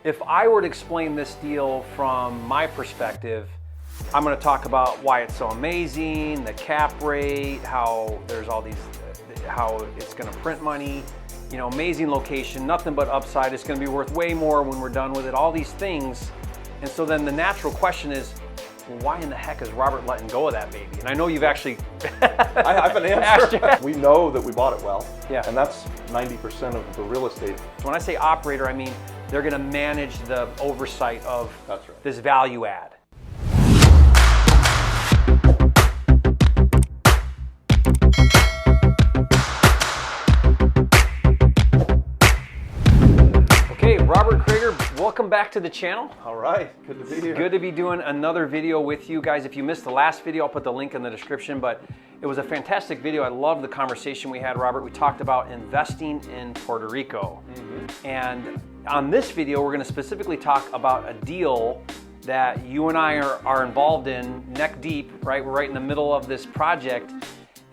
If I were to explain this deal from my perspective, I'm going to talk about why it's so amazing, the cap rate, how there's all these, how it's going to print money, you know, amazing location, nothing but upside. It's going to be worth way more when we're done with it, all these things. And so then the natural question is, well, why in the heck is Robert letting go of that baby? And I know you've actually I have an answer. We know that we bought it well, yeah, and that's 90% of the real estate. So when I say operator, I mean they're going to manage the oversight of That's right. this value add. Okay, Robert Krager, welcome back to the channel. All right, good to be here. Good to be doing another video with you guys. If you missed the last video, I'll put the link in the description, but it was a fantastic video. I love the conversation we had, Robert. We talked about investing in Puerto Rico. And on this video, we're gonna specifically talk about a deal that you and I are involved in neck deep, right? We're right in the middle of this project,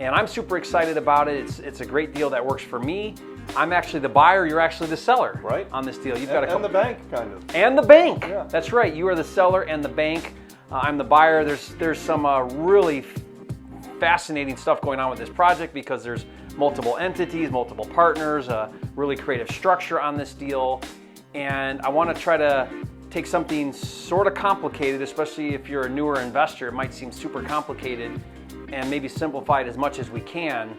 and I'm super excited about it. It's a great deal that works for me. I'm actually the buyer, you're actually the seller, right, on this deal. You've got a couple, and the bank, kind of. And the bank, yeah. That's right. You are the seller and the bank. I'm the buyer. There's some really fascinating stuff going on with this project because there's multiple entities, multiple partners, a really creative structure on this deal. And I want to try to take something sort of complicated, especially if you're a newer investor, it might seem super complicated, and maybe simplify it as much as we can.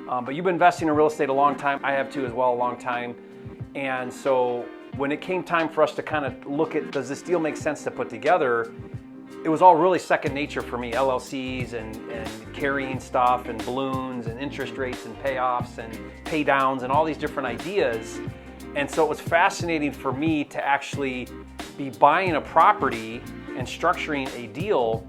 But you've been investing in real estate a long time. I have too as well, a long time. And so when it came time for us to kind of look at, does this deal make sense to put together? It was all really second nature for me, LLCs and carrying stuff and balloons and interest rates and payoffs and pay downs and all these different ideas. And so it was fascinating for me to actually be buying a property and structuring a deal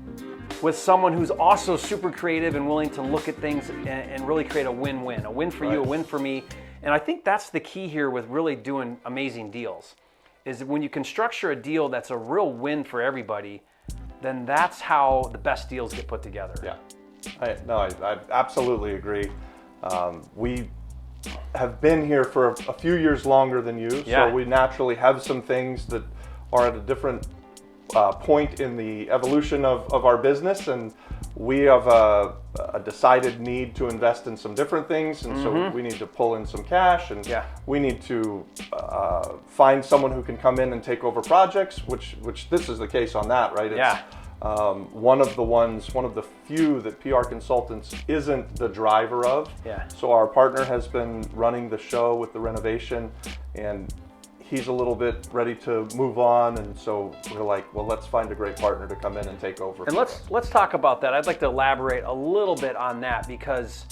with someone who's also super creative and willing to look at things and really create a win-win. A win for you, a win for me. And I think that's the key here with really doing amazing deals, is when you can structure a deal that's a real win for everybody, then that's how the best deals get put together. Yeah, I absolutely agree. We have been here for a few years longer than you, yeah. So we naturally have some things that are at a different point in the evolution of our business, and we have a decided need to invest in some different things, and so we need to pull in some cash, and we need to find someone who can come in and take over projects, which this is the case on that, right? It's, one of the few that PR Consultants isn't the driver of. Yeah. So our partner has been running the show with the renovation, and he's a little bit ready to move on, and so we're like, well, let's find a great partner to come in and take over. And let's talk about that. I'd like to elaborate a little bit on that, because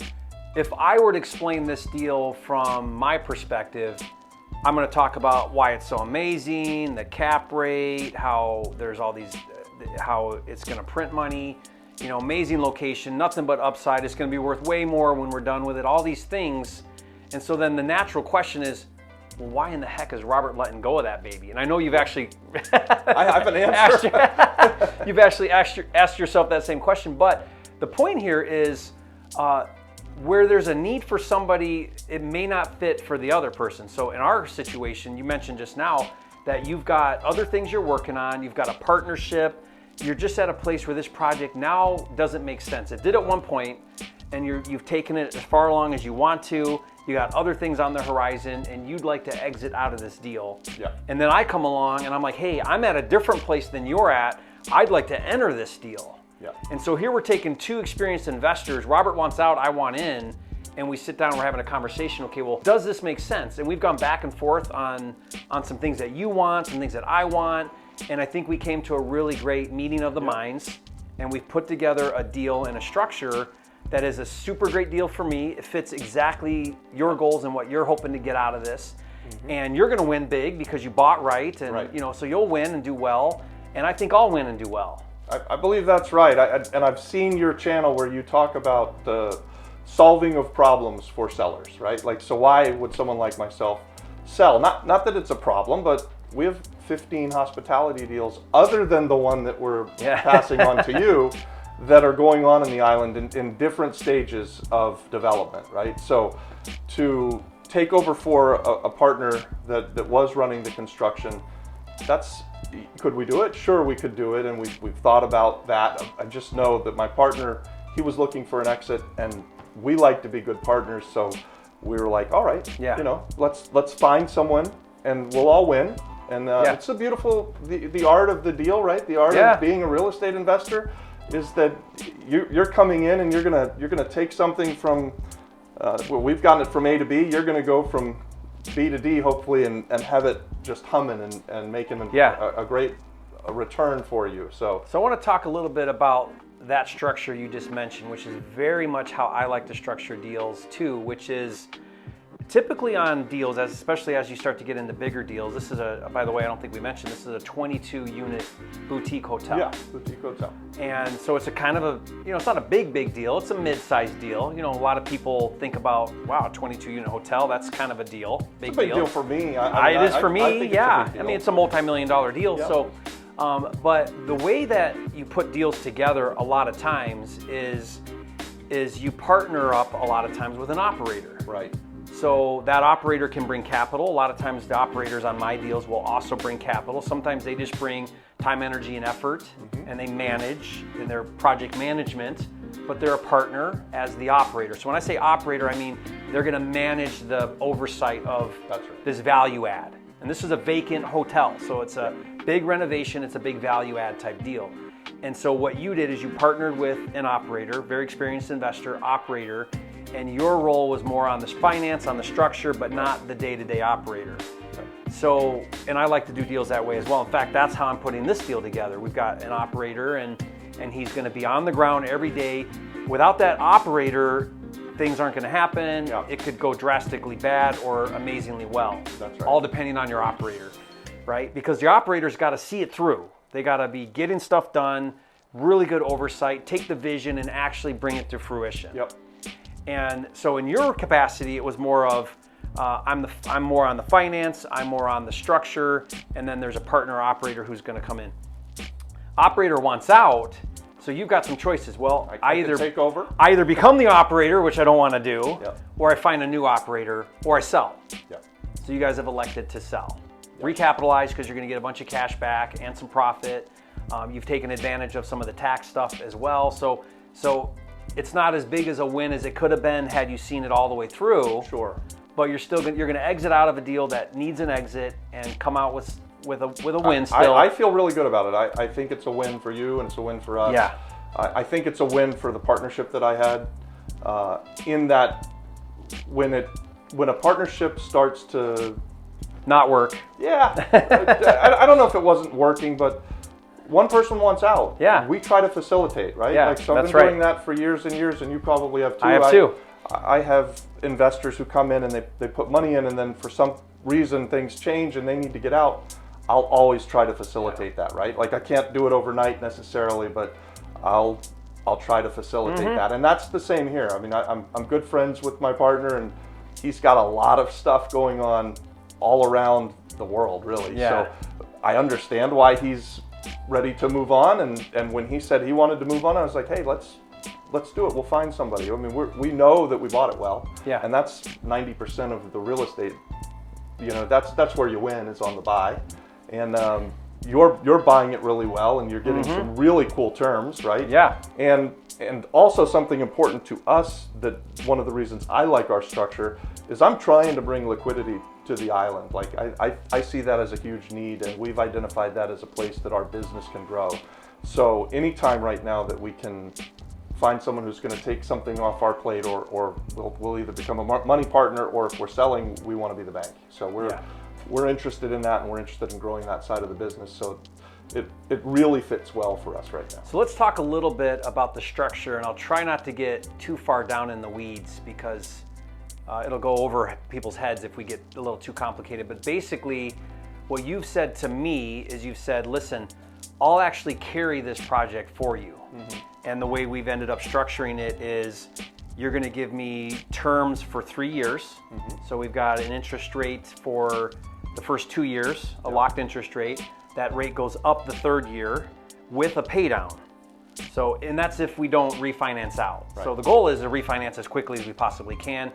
if I were to explain this deal from my perspective, I'm going to talk about why it's so amazing, the cap rate, how there's all these, how it's going to print money, you know, amazing location, nothing but upside. It's going to be worth way more when we're done with it, all these things. And so then the natural question is, well, why in the heck is Robert letting go of that baby? And I know you've actually I have an answer. You've actually asked yourself that same question, but the point here is where there's a need for somebody, it may not fit for the other person. So in our situation, you mentioned just now that you've got other things you're working on, you've got a partnership, you're just at a place where this project now doesn't make sense. It did at one point, and you've taken it as far along as you want to. You got other things on the horizon, and you'd like to exit out of this deal. Yeah. And then I come along and I'm like, hey, I'm at a different place than you're at. I'd like to enter this deal. Yeah. And so here we're taking two experienced investors. Robert wants out, I want in. And we sit down and we're having a conversation. Okay, well, does this make sense? And we've gone back and forth on some things that you want, some things that I want. And I think we came to a really great meeting of the minds. And we've put together a deal and a structure that is a super great deal for me. It fits exactly your goals and what you're hoping to get out of this. And you're gonna win big because you bought right, and you know, so you'll win and do well. And I think I'll win and do well. I believe that's right. And I've seen your channel where you talk about the solving of problems for sellers, right? Like, so why would someone like myself sell? Not that it's a problem, but we have 15 hospitality deals other than the one that we're passing on to you, that are going on in the island in different stages of development, right? So to take over for a partner that was running the construction, could we do it? Sure, we could do it, and we've thought about that. I just know that my partner, he was looking for an exit, and we like to be good partners, so we were like, all right, Yeah. let's find someone, and we'll all win. And it's a beautiful, the art of the deal, right? The art of being a real estate investor is that you're coming in and you're gonna take something from, well, we've gotten it from A to B. You're gonna go from B to D, hopefully, and have it just humming and making a great return for you. So I want to talk a little bit about that structure you just mentioned, which is very much how I like to structure deals too, which is typically on deals, especially as you start to get into bigger deals. This is by the way, I don't think we mentioned, this is a 22-unit boutique hotel. Yeah, boutique hotel. And so it's a kind of it's not a big deal. It's a mid-sized deal. A lot of people think about, wow, a 22-unit hotel, that's kind of a deal. It's a big deal for me. It is for me, I think yeah. It's a big deal. I mean, it's a multi-million-dollar deal. Yeah. So, but the way that you put deals together a lot of times is you partner up a lot of times with an operator. Right. So that operator can bring capital. A lot of times the operators on my deals will also bring capital. Sometimes they just bring time, energy, and effort, and they manage in their project management, but they're a partner as the operator. So when I say operator, I mean they're gonna manage the oversight of this value add. And this is a vacant hotel, so it's a big renovation, it's a big value add type deal. And so what you did is you partnered with an operator, very experienced investor, operator, and your role was more on the finance, on the structure, but not the day-to-day operator. So, and I like to do deals that way as well. In fact, that's how I'm putting this deal together. We've got an operator and he's gonna be on the ground every day. Without that operator, things aren't gonna happen. Yeah. It could go drastically bad or amazingly well. That's right. All depending on your operator, right? Because the operator's gotta see it through. They gotta be getting stuff done, really good oversight, take the vision and actually bring it to fruition. Yep. And so in your capacity, it was more of, I'm more on the finance, I'm more on the structure, and then there's a partner operator who's gonna come in. Operator wants out, so you've got some choices. Well, I either take over. I either become the operator, which I don't wanna do, Yep. or I find a new operator, or I sell. Yep. So you guys have elected to sell. Recapitalize because you're gonna get a bunch of cash back and some profit. You've taken advantage of some of the tax stuff as well. So it's not as big as a win as it could have been had you seen it all the way through. Sure. But you're going to exit out of a deal that needs an exit and come out with a win still. I feel really good about it. I think it's a win for you and it's a win for us. Yeah. I think it's a win for the partnership that I had. In that, when a partnership starts to not work. Yeah. I don't know if it wasn't working, but one person wants out. Yeah. We try to facilitate, right? Yeah, So I've been doing that for years and years, and you probably have too. I have too. I have investors who come in and they put money in, and then for some reason things change and they need to get out. I'll always try to facilitate that, right? Like I can't do it overnight necessarily, but I'll try to facilitate that. And that's the same here. I mean, I'm good friends with my partner, and he's got a lot of stuff going on all around the world, really. Yeah. So I understand why he's ready to move on, and when he said he wanted to move on, I was like, hey, let's do it. We'll find somebody. I mean, we know that we bought it well, and that's 90% of the real estate. That's where you win, is on the buy, and you're buying it really well, and you're getting some really cool terms, right? Yeah. And also something important to us, that one of the reasons I like our structure is I'm trying to bring liquidity to the island. Like I see that as a huge need, and we've identified that as a place that our business can grow. So anytime right now that we can find someone who's going to take something off our plate, or we'll either become a money partner, or if we're selling, we want to be the bank. So we're interested in that, and we're interested in growing that side of the business. So it really fits well for us right now. So let's talk a little bit about the structure, and I'll try not to get too far down in the weeds because it'll go over people's heads if we get a little too complicated. But basically, what you've said to me is you've said, listen, I'll actually carry this project for you. And the way we've ended up structuring it is you're going to give me terms for 3 years. So we've got an interest rate for the first 2 years, a locked interest rate. That rate goes up the third year with a pay down. So, and that's if we don't refinance out. So the goal is to refinance as quickly as we possibly can.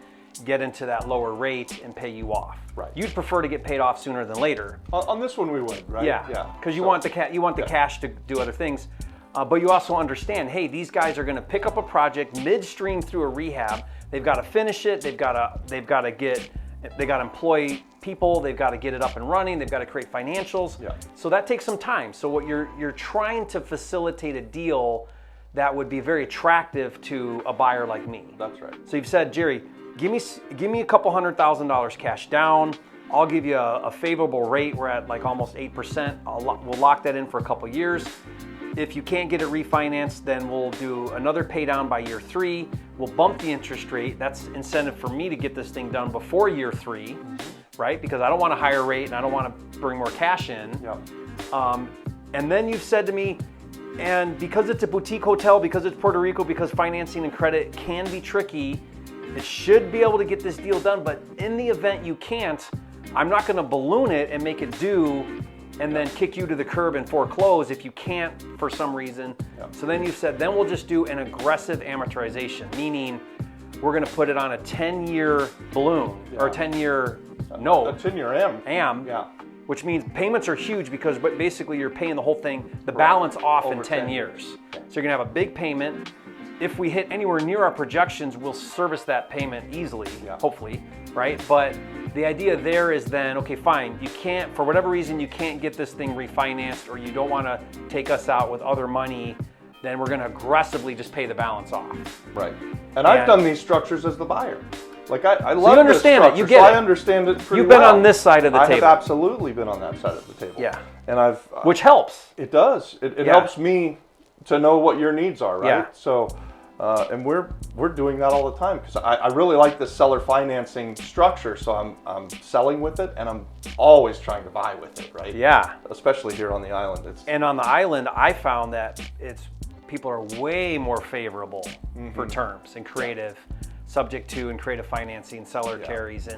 get into that lower rate and pay you off. Right. You'd prefer to get paid off sooner than later. On this one we would, right? Yeah. Because you want the cash to do other things, but you also understand, hey, these guys are going to pick up a project midstream through a rehab. They've got to finish it. They've got to employ people. They've got to get it up and running. They've got to create financials. Yeah. So that takes some time. So what you're trying to facilitate a deal that would be very attractive to a buyer like me. That's right. So you've said, Jerry, give me a couple $100,000 cash down. I'll give you a favorable rate. We're at like almost 8%. We'll lock that in for a couple years. If you can't get it refinanced, then we'll do another pay down by year 3. We'll bump the interest rate. That's incentive for me to get this thing done before year 3, right? Because I don't want a higher rate and I don't want to bring more cash in. Yeah. And then you've said to me, and because it's a boutique hotel, because it's Puerto Rico, because financing and credit can be tricky, it should be able to get this deal done. But in the event you can't, I'm not going to balloon it and make it due and then kick you to the curb and foreclose if you can't for some reason. Yep. So then you said, then we'll just do an aggressive amortization, meaning we're going to put it on a 10-year balloon or a 10-year note. A 10-year AM. Yeah. Which means payments are huge because basically you're paying the whole thing, the balance off Over in 10 years. So you're gonna have a big payment. If we hit anywhere near our projections, we'll service that payment easily, hopefully, right? But the idea there is then, okay, fine, you can't, for whatever reason, you can't get this thing refinanced or you don't wanna take us out with other money, then we're gonna aggressively just pay the balance off. Right. And I've done these structures as the buyer. Like I love you understand this it. You structure, get so it. I understand it pretty You've been well. on this side of the I table. have absolutely been on that side of the table. Yeah. And I've Which helps. It does. It helps me to know what your needs are, right? Yeah. So, and we're doing that all the time because I really like this seller financing structure. So I'm selling with it, and I'm always trying to buy with it, right? Yeah. Especially here on the island. And on the island, I found that people are way more favorable for terms and creative, subject to and creative financing, seller carries.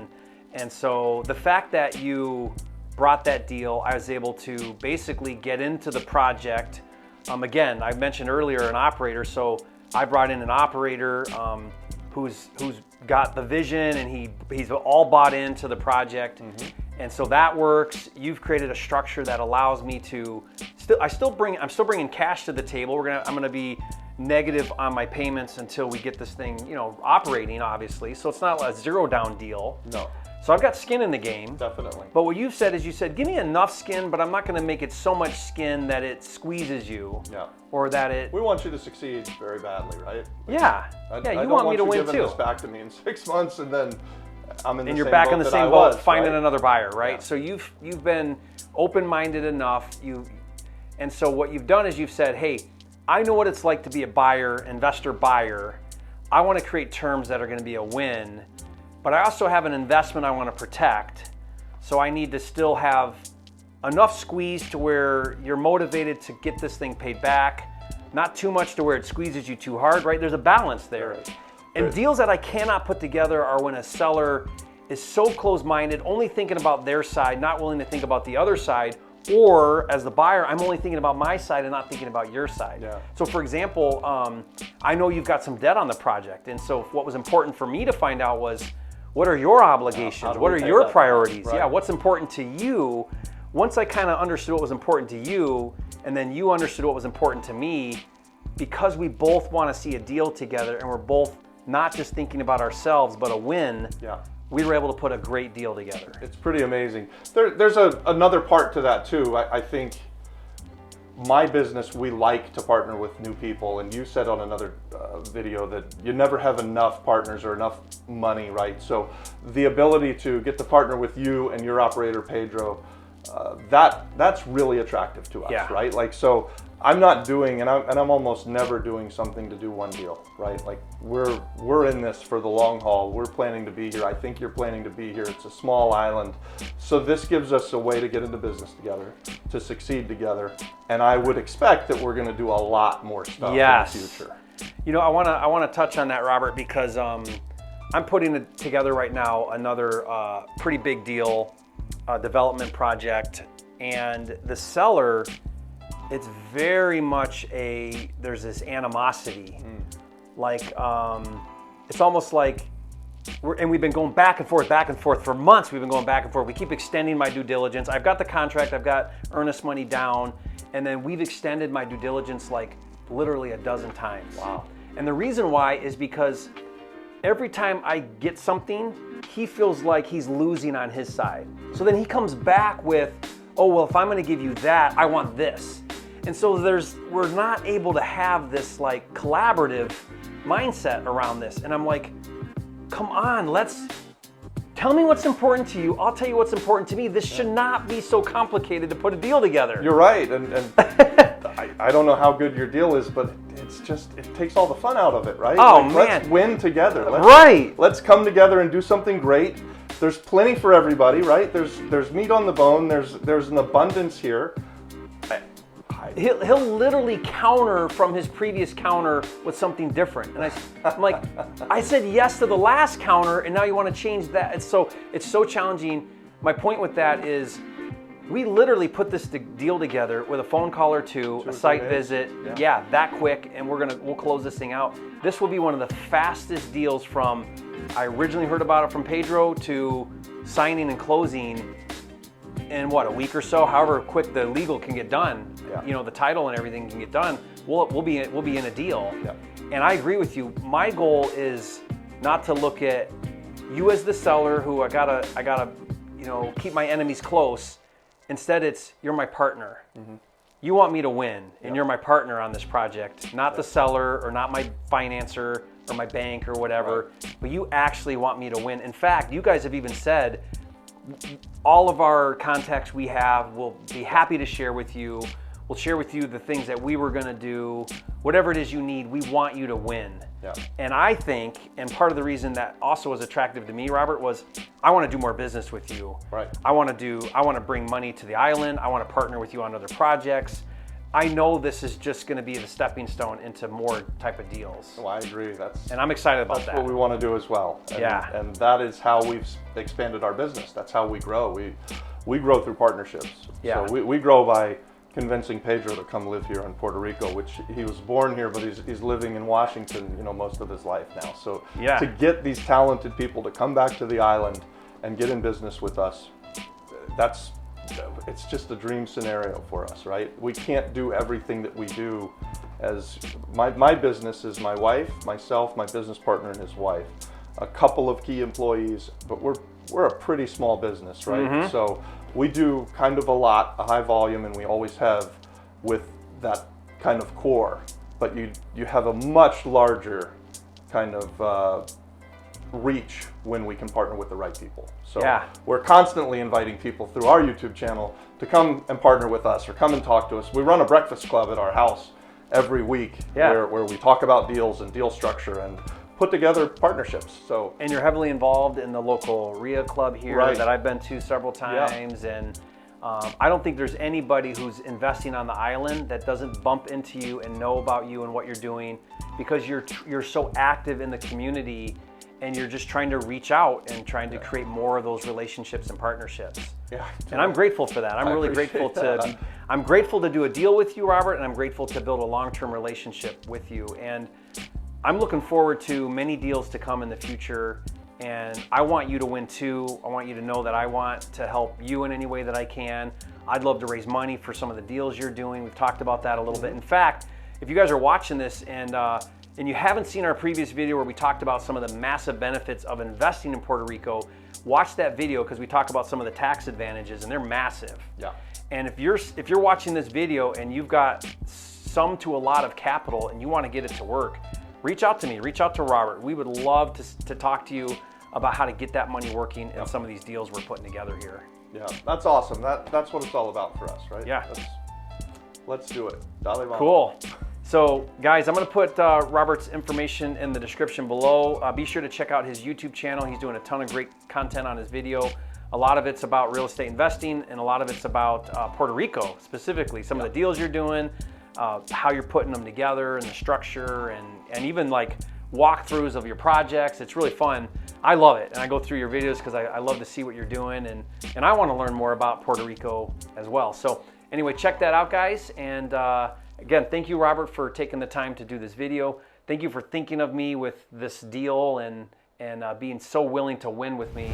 And so the fact that you brought that deal, I was able to basically get into the project. Again, I mentioned earlier an operator, so I brought in an operator who's got the vision and he's all bought into the project. And so that works. You've created a structure that allows me to I'm still bringing cash to the table. I'm gonna be negative on my payments until we get this thing, operating, obviously. So it's not a zero down deal. No. So I've got skin in the game. Definitely. But what you've said is give me enough skin, but I'm not gonna make it so much skin that it squeezes you. Yeah. Or that it. We want you to succeed very badly, right? Yeah. You want me to win giving too. this back to me in 6 months and then I'm in the and you're same back boat in the that same I boat, was, finding right? another buyer, right? Yeah. So you've been open-minded enough. And so what you've done is you've said, hey, I know what it's like to be a buyer, investor buyer. I want to create terms that are going to be a win, but I also have an investment I want to protect. So I need to still have enough squeeze to where you're motivated to get this thing paid back, not too much to where it squeezes you too hard, right? There's a balance there. Right. And deals that I cannot put together are when a seller is so close-minded, only thinking about their side, not willing to think about the other side, or as the buyer, I'm only thinking about my side and not thinking about your side. Yeah. So for example, I know you've got some debt on the project, and so what was important for me to find out was, what are your obligations? What are your priorities? Right. Yeah, what's important to you? Once I kind of understood what was important to you, and then you understood what was important to me, because we both want to see a deal together and we're both not just thinking about ourselves, but a win, we were able to put a great deal together. It's pretty amazing. There's another part to that too. I think my business, we like to partner with new people, and you said on another video that you never have enough partners or enough money, right? So the ability to get to partner with you and your operator, Pedro, that's really attractive to us, right? Like, so I'm not doing, and I'm almost never doing something to do one deal, right? Like we're in this for the long haul. We're planning to be here. I think you're planning to be here. It's a small island. So this gives us a way to get into business together, to succeed together. And I would expect that we're gonna do a lot more stuff in the future. I wanna touch on that, Robert, because I'm putting together right now another pretty big deal, development project, and the seller, it's very much there's this animosity. Like, it's almost like we've been going back and forth for months. We've been going back and forth. We keep extending my due diligence. I've got the contract, I've got earnest money down, and then we've extended my due diligence like literally a dozen times. Wow. And the reason why is because every time I get something, he feels like he's losing on his side. So then he comes back with, oh, well, if I'm gonna give you that, I want this. And so we're not able to have this like collaborative mindset around this. And I'm like, come on, tell me what's important to you. I'll tell you what's important to me. This should not be so complicated to put a deal together. You're right, and I don't know how good your deal is, but it takes all the fun out of it, right? Oh, man. Let's win together. Let's come together and do something great. There's plenty for everybody, right? There's meat on the bone. There's an abundance here. He'll literally counter from his previous counter with something different. And I'm like, I said yes to the last counter, and now you want to change that. It's so challenging. My point with that is we literally put this deal together with a phone call or two, a site visit. Yeah, that quick, and we'll close this thing out. This will be one of the fastest deals from I originally heard about it from Pedro to signing and closing in what, a week or so, however quick the legal can get done. You know, the title and everything can get done. We'll be in a deal. And I agree with you. My goal is not to look at you as the seller who I gotta keep my enemies close. Instead, it's you're my partner. You want me to win, and you're my partner on this project, not the seller or not my financer or my bank or whatever, but you actually want me to win. In fact, you guys have even said all of our contacts we have will be happy to share with you. We'll share with you the things that we were gonna do, whatever it is you need, we want you to win. And I think, and part of the reason that also was attractive to me, Robert, was I wanna do more business with you. I wanna bring money to the island. I wanna partner with you on other projects. I know this is just gonna be the stepping stone into more type of deals. Well, I agree. And I'm excited about that. That's what we want to do as well. And that is how we've expanded our business. That's how we grow. We grow through partnerships. So we grow by convincing Pedro to come live here in Puerto Rico, which he was born here, but he's living in Washington, most of his life now. So to get these talented people to come back to the island and get in business with us, it's just a dream scenario for us, right? We can't do everything that we do as my business is my wife, myself, my business partner, and his wife, a couple of key employees, but we're a pretty small business, right? So we do kind of a lot, a high volume, and we always have with that kind of core, but you have a much larger kind of reach when we can partner with the right people. So we're constantly inviting people through our YouTube channel to come and partner with us or come and talk to us. We run a breakfast club at our house every week where we talk about deals and deal structure and put together partnerships. And you're heavily involved in the local RIA club here that I've been to several times. And I don't think there's anybody who's investing on the island that doesn't bump into you and know about you and what you're doing, because you're so active in the community and you're just trying to reach out and trying to create more of those relationships and partnerships. And I'm grateful for that. I'm really grateful I'm grateful to do a deal with you, Robert, and I'm grateful to build a long-term relationship with you. And I'm looking forward to many deals to come in the future, and I want you to win too. I want you to know that I want to help you in any way that I can. I'd love to raise money for some of the deals you're doing. We've talked about that a little bit. In fact, if you guys are watching this and you haven't seen our previous video where we talked about some of the massive benefits of investing in Puerto Rico, watch that video because we talk about some of the tax advantages, and they're massive. And if you're watching this video and you've got some to a lot of capital and you want to get it to work, reach out to me, reach out to Robert. We would love to talk to you about how to get that money working in some of these deals we're putting together here. That's awesome. That's what it's all about for us, right? Let's do it. Dale vamos. Cool. So guys, I'm going to put Robert's information in the description below. Be sure to check out his YouTube channel. He's doing a ton of great content on his video. A lot of it's about real estate investing, and a lot of it's about Puerto Rico specifically. Some of the deals you're doing, how you're putting them together, and the structure, and even like walkthroughs of your projects. It's really fun. I love it, and I go through your videos because I love to see what you're doing, and I want to learn more about Puerto Rico as well. So anyway, check that out, guys. And again, thank you, Robert, for taking the time to do this video. Thank you for thinking of me with this deal and and being so willing to win with me.